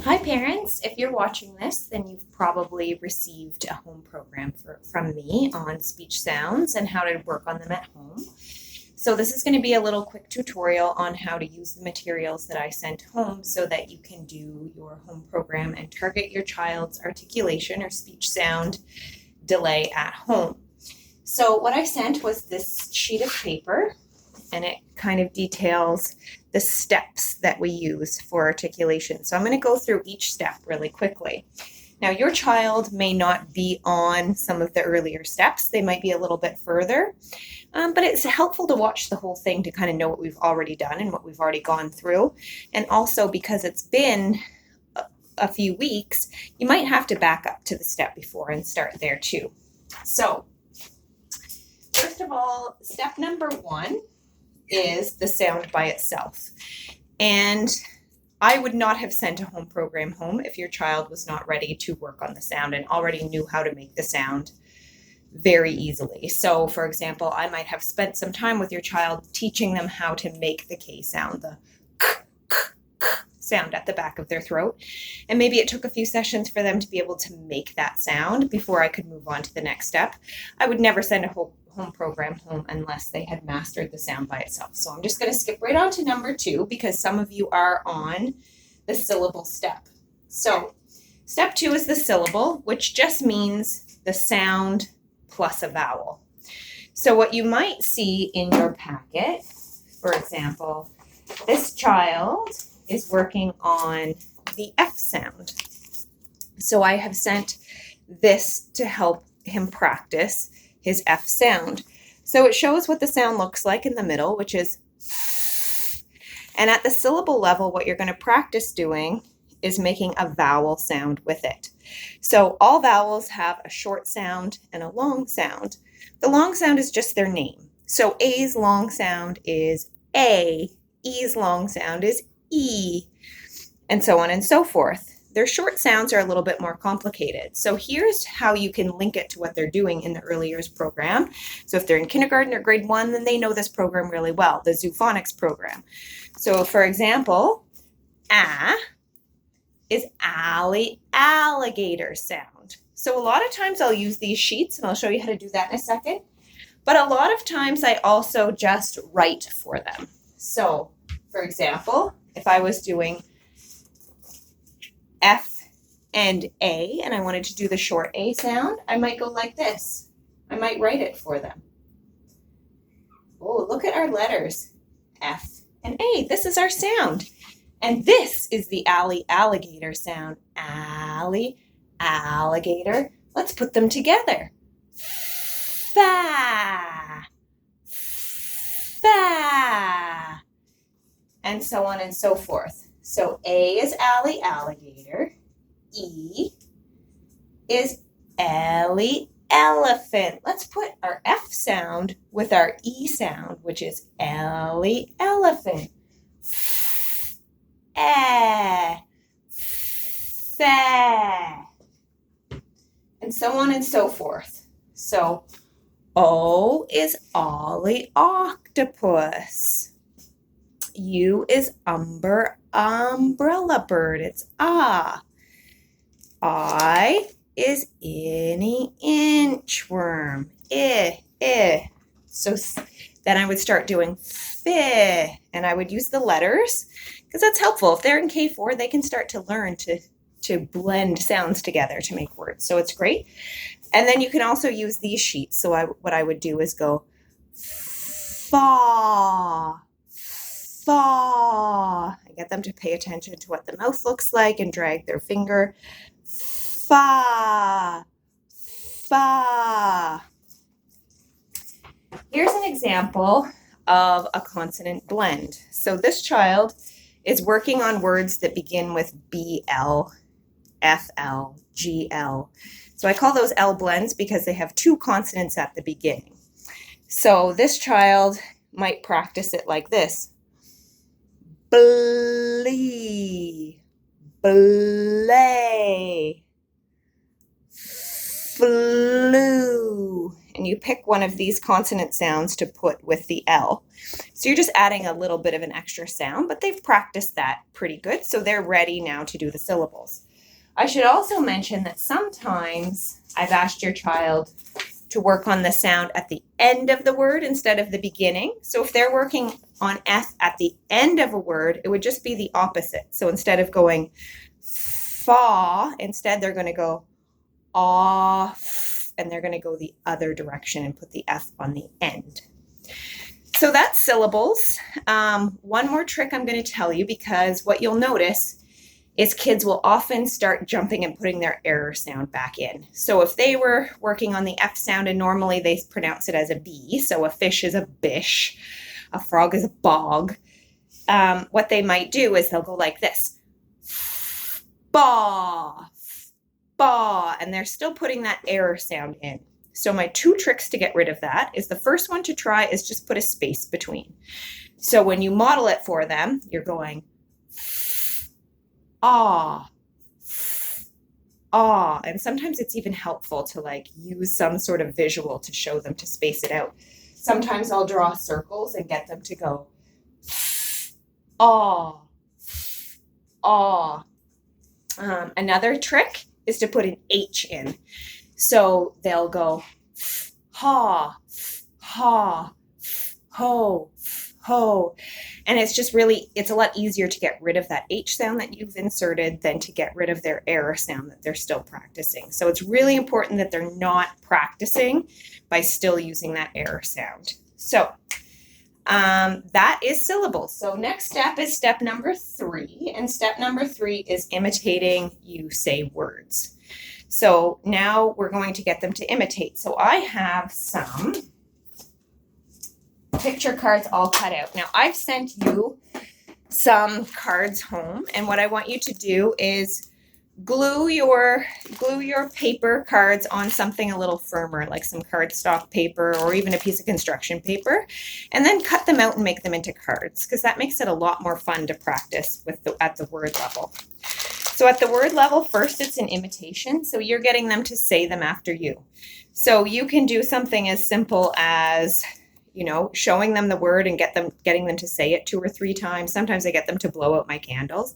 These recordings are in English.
Hi parents, if you're watching this, then you've probably received a home program from me on speech sounds and how to work on them at home. So this is going to be a little quick tutorial on how to use the materials that I sent home so that you can do your home program and target your child's articulation or speech sound delay at home. So what I sent was this sheet of paper, and it kind of details the steps that we use for articulation. So I'm going to go through each step really quickly. Now, your child may not be on some of the earlier steps. They might be a little bit further, but it's helpful to watch the whole thing to kind of know what we've already done and what we've already gone through. And also because it's been a few weeks, you might have to back up to the step before and start there too. So first of all, step number 1 is the sound by itself. And I would not have sent a home program home if your child was not ready to work on the sound and already knew how to make the sound very easily. So for example, I might have spent some time with your child teaching them how to make the K sound, the k, k, k sound at the back of their throat. And maybe it took a few sessions for them to be able to make that sound before I could move on to the next step. I would never send a home program home unless they had mastered the sound by itself. So I'm just going to skip right on to number 2 because some of you are on the syllable step. So step 2 is the syllable, which just means the sound plus a vowel. So what you might see in your packet, for example, this child is working on the F sound. So I have sent this to help him practice his F sound. So it shows what the sound looks like in the middle, which is, and at the syllable level, what you're going to practice doing is making a vowel sound with it. So all vowels have a short sound and a long sound. The long sound is just their name. So A's long sound is A, E's long sound is E, and so on and so forth. Their short sounds are a little bit more complicated. So here's how you can link it to what they're doing in the early years program. So if they're in kindergarten or grade 1, then they know this program really well, the zoophonics program. So for example, A is alligator sound. So a lot of times I'll use these sheets, and I'll show you how to do that in a second. But a lot of times I also just write for them. So for example, if I was doing F and A, and I wanted to do the short A sound, I might go like this. I might write it for them. Oh, look at our letters, F and A. This is our sound. And this is the alligator sound. Alligator. Let's put them together. Fa, fa, and so on and so forth. So A is alligator, E is elephant. Let's put our F sound with our E sound, which is elephant. Fa, and so on and so forth. So O is octopus. U is umbrella bird. It's ah. I is inchworm. So then I would start doing fi, and I would use the letters because that's helpful. If they're in K4, they can start to learn to blend sounds together to make words. So it's great. And then you can also use these sheets. So what I would do is go fa, fa. I get them to pay attention to what the mouth looks like and drag their finger. Fa, fa. Here's an example of a consonant blend. So this child is working on words that begin with BL, FL, GL. So I call those L blends because they have 2 consonants at the beginning. So this child might practice it like this. Blee, blay, flew. and you pick one of these consonant sounds to put with the L. So you're just adding a little bit of an extra sound, but they've practiced that pretty good, so they're ready now to do the syllables. I should also mention that sometimes I've asked your child to work on the sound at the end of the word instead of the beginning. So if they're working on F at the end of a word, it would just be the opposite. So instead of going fa, instead they're going to go off, and they're going to go the other direction and put the F on the end. So that's syllables. One more trick I'm going to tell you, because what you'll notice is kids will often start jumping and putting their error sound back in. So if they were working on the F sound and normally they pronounce it as a B, so a fish is a bish, a frog is a bog, what they might do is they'll go like this, ba, ba, and they're still putting that error sound in. So my 2 tricks to get rid of that is, the first one to try is just put a space between. So when you model it for them, you're going ah, ah, and sometimes it's even helpful to like use some sort of visual to show them to space it out. Sometimes I'll draw circles and get them to go ah, ah. Another trick is to put an H in. So they'll go ha, ha, ho, ho. And it's just really, it's a lot easier to get rid of that H sound that you've inserted than to get rid of their error sound that they're still practicing. So it's really important that they're not practicing by still using that error sound. So that is syllables. So next step is step number 3. And step number 3 is imitating you say words. So now we're going to get them to imitate. So I have some picture cards all cut out. Now I've sent you some cards home, and what I want you to do is glue your paper cards on something a little firmer, like some cardstock paper or even a piece of construction paper, and then cut them out and make them into cards, because that makes it a lot more fun to practice with at the word level. So at the word level, first it's an imitation, so you're getting them to say them after you. So you can do something as simple as, you know, showing them the word and getting them to say it 2 or 3 times. Sometimes I get them to blow out my candles.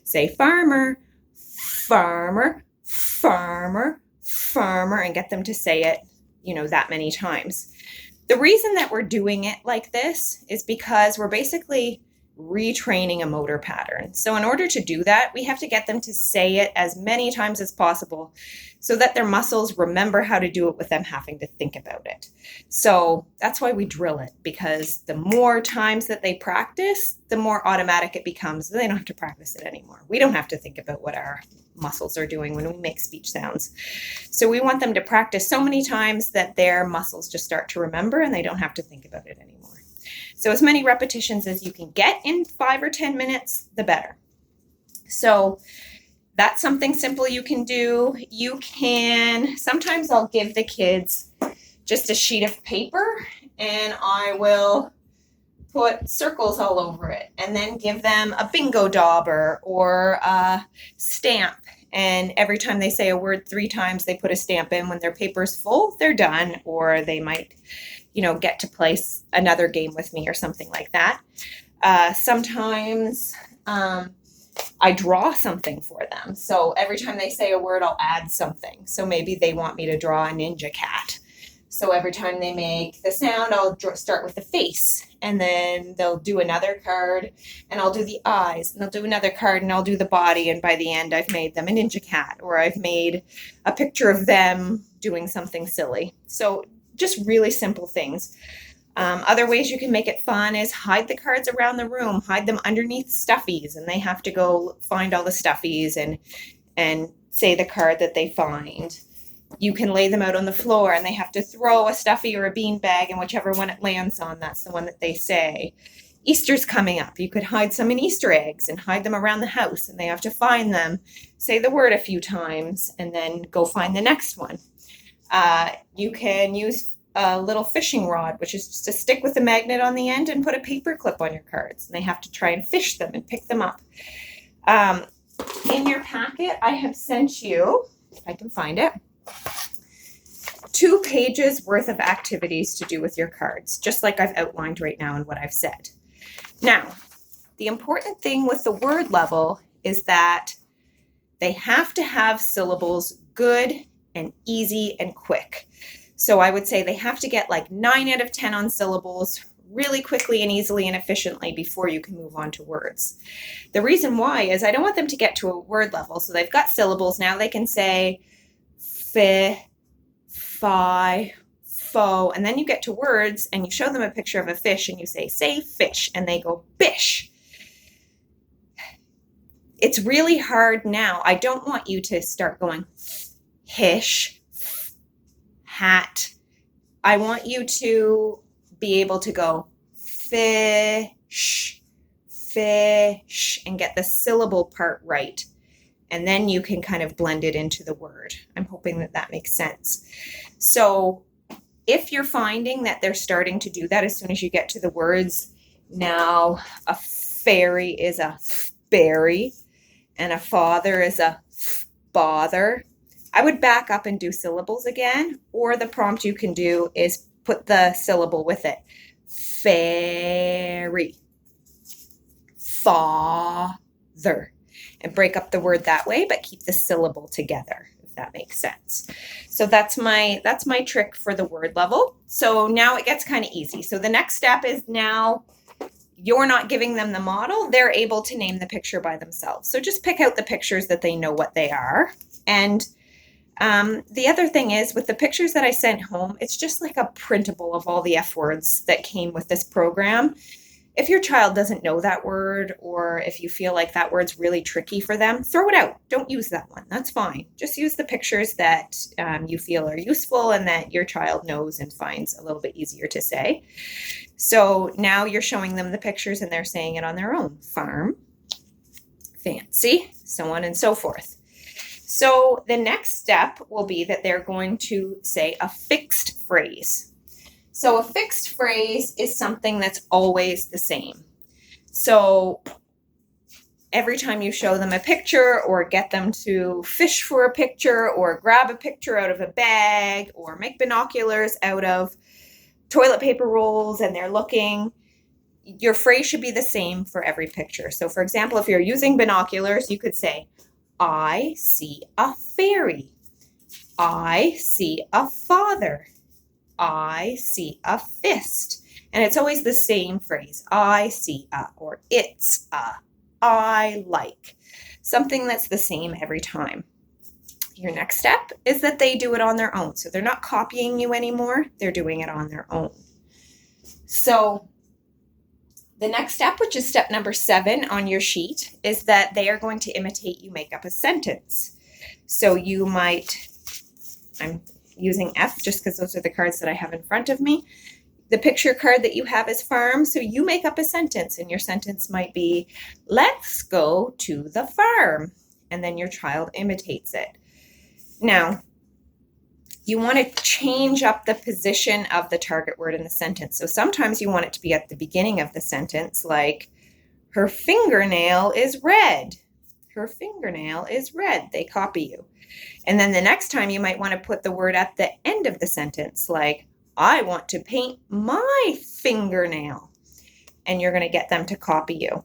Say farmer, farmer, farmer, farmer, and get them to say it, you know, that many times. The reason that we're doing it like this is because we're basically retraining a motor pattern. So in order to do that, we have to get them to say it as many times as possible so that their muscles remember how to do it with them having to think about it. So that's why we drill it, because the more times that they practice, the more automatic it becomes. They don't have to practice it anymore. We don't have to think about what our muscles are doing when we make speech sounds. So we want them to practice so many times that their muscles just start to remember and they don't have to think about it anymore. So as many repetitions as you can get in 5 or 10 minutes, the better. So that's something simple you can do. You can, sometimes I'll give the kids just a sheet of paper and I will put circles all over it and then give them a bingo dauber or a stamp. And every time they say a word 3 times, they put a stamp in. When their paper's full, they're done, or they might, you know, get to play another game with me or something like that. Sometimes I draw something for them. So every time they say a word, I'll add something. So maybe they want me to draw a ninja cat. So every time they make the sound, I'll start with the face, and then they'll do another card, and I'll do the eyes, and they'll do another card, and I'll do the body, and by the end, I've made them a ninja cat, or I've made a picture of them doing something silly. So just really simple things. Other ways you can make it fun is hide the cards around the room, hide them underneath stuffies, and they have to go find all the stuffies and say the card that they find. You can lay them out on the floor and they have to throw a stuffy or a bean bag, and whichever one it lands on, that's the one that they say. Easter's coming up. You could hide some in Easter eggs and hide them around the house, and they have to find them, say the word a few times, and then go find the next one. You can use a little fishing rod, which is just a stick with a magnet on the end, and put a paper clip on your cards, and they have to try and fish them and pick them up. In your packet, I have sent you, if I can find it, 2 pages worth of activities to do with your cards, just like I've outlined right now and what I've said. Now, the important thing with the word level is that they have to have syllables good and easy and quick. So I would say they have to get like 9 out of 10 on syllables really quickly and easily and efficiently before you can move on to words. The reason why is I don't want them to get to a word level. So they've got syllables. Now they can say fi, fi, fo, and then you get to words and you show them a picture of a fish and you say fish, and they go bish. It's really hard now. I don't want you to start going hish, hat. I want you to be able to go fish, fish, and get the syllable part right. And then you can kind of blend it into the word. I'm hoping that that makes sense. So if you're finding that they're starting to do that as soon as you get to the words, now a fairy is a berry, and a father is a bother, I would back up and do syllables again, or the prompt you can do is put the syllable with it. Fairy, father, and break up the word that way, but keep the syllable together, if that makes sense. So that's my trick for the word level. So now it gets kind of easy. So the next step is now you're not giving them the model. They're able to name the picture by themselves. So just pick out the pictures that they know what they are. And the other thing is with the pictures that I sent home, it's just like a printable of all the F words that came with this program. If your child doesn't know that word, or if you feel like that word's really tricky for them, throw it out. Don't use that one. That's fine. Just use the pictures that you feel are useful and that your child knows and finds a little bit easier to say. So now you're showing them the pictures and they're saying it on their own. Farm, fancy, so on and so forth. So the next step will be that they're going to say a fixed phrase. So a fixed phrase is something that's always the same. So every time you show them a picture or get them to fish for a picture or grab a picture out of a bag or make binoculars out of toilet paper rolls and they're looking, your phrase should be the same for every picture. So for example, if you're using binoculars, you could say, I see a fairy. I see a father. I see a fist. And it's always the same phrase. I see a, or it's a, I like. Something that's the same every time. Your next step is that they do it on their own. So they're not copying you anymore. They're doing it on their own. So the next step, which is step number 7 on your sheet, is that they are going to imitate you make up a sentence. So you might, I'm using F just because those are the cards that I have in front of me. The picture card that you have is farm, so you make up a sentence, and your sentence might be, let's go to the farm, and then your child imitates it. Now, you want to change up the position of the target word in the sentence. So sometimes you want it to be at the beginning of the sentence, like, her fingernail is red. Her fingernail is red. They copy you. And then the next time you might want to put the word at the end of the sentence, like, I want to paint my fingernail. And you're going to get them to copy you.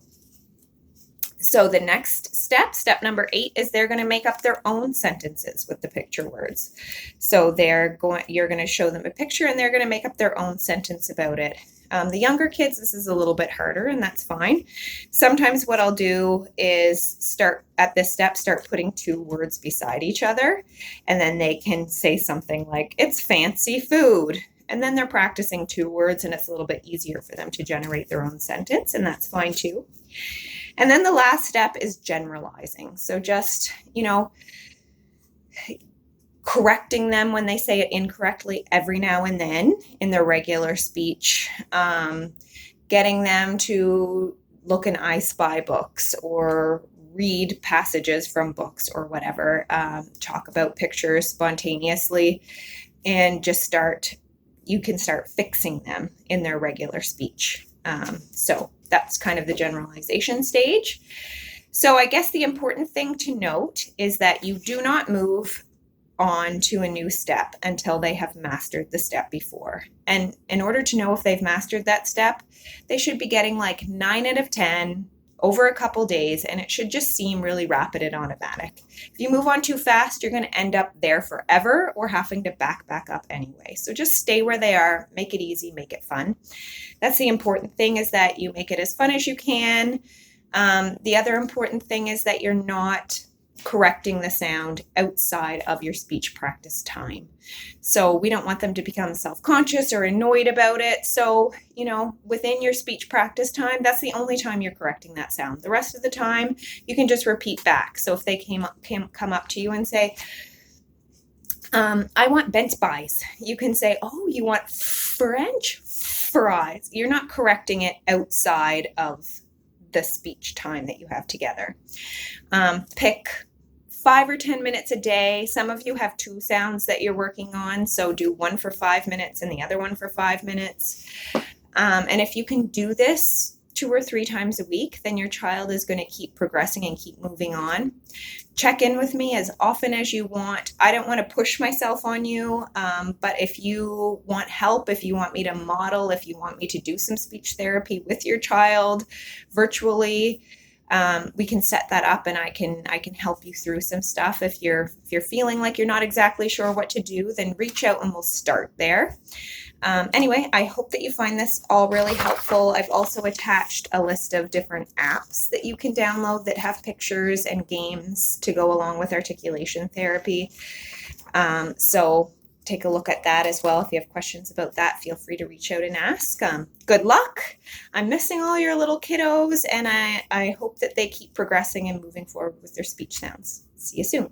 So the next step, step number 8, is they're going to make up their own sentences with the picture words. So you're going to show them a picture and they're going to make up their own sentence about it. The younger kids, this is a little bit harder, and that's fine. Sometimes what I'll do is start putting 2 words beside each other, and then they can say something like, it's fancy food. And then they're practicing 2 words, and it's a little bit easier for them to generate their own sentence, and that's fine too. And then the last step is generalizing. So just, correcting them when they say it incorrectly every now and then in their regular speech, getting them to look in I Spy books or read passages from books or whatever, talk about pictures spontaneously, and just you can start fixing them in their regular speech. So that's kind of the generalization stage. So I guess the important thing to note is that you do not move on to a new step until they have mastered the step before. And in order to know if they've mastered that step, they should be getting like 9 out of 10 over a couple days, and it should just seem really rapid and automatic. If you move on too fast, you're going to end up there forever or having to back up anyway. So just stay where they are, make it easy, make it fun. That's the important thing, is that you make it as fun as you can. The other important thing is that you're not correcting the sound outside of your speech practice time. So we don't want them to become self-conscious or annoyed about it. So, within your speech practice time, that's the only time you're correcting that sound. The rest of the time, you can just repeat back. So if they come up to you and say, I want bent pies, you can say, oh, you want French fries. You're not correcting it outside of the speech time that you have together. Pick 5 or 10 minutes a day. Some of you have 2 sounds that you're working on, so do one for 5 minutes and the other one for 5 minutes. And if you can do this 2 or 3 times a week, then your child is going to keep progressing and keep moving on. Check in with me as often as you want. I don't want to push myself on you, but if you want help, if you want me to model, if you want me to do some speech therapy with your child virtually, we can set that up, and I can help you through some stuff. If you're feeling like you're not exactly sure what to do, then reach out and we'll start there. Anyway, I hope that you find this all really helpful. I've also attached a list of different apps that you can download that have pictures and games to go along with articulation therapy. So take a look at that as well. If you have questions about that, feel free to reach out and ask. Good luck. I'm missing all your little kiddos, and I hope that they keep progressing and moving forward with their speech sounds. See you soon.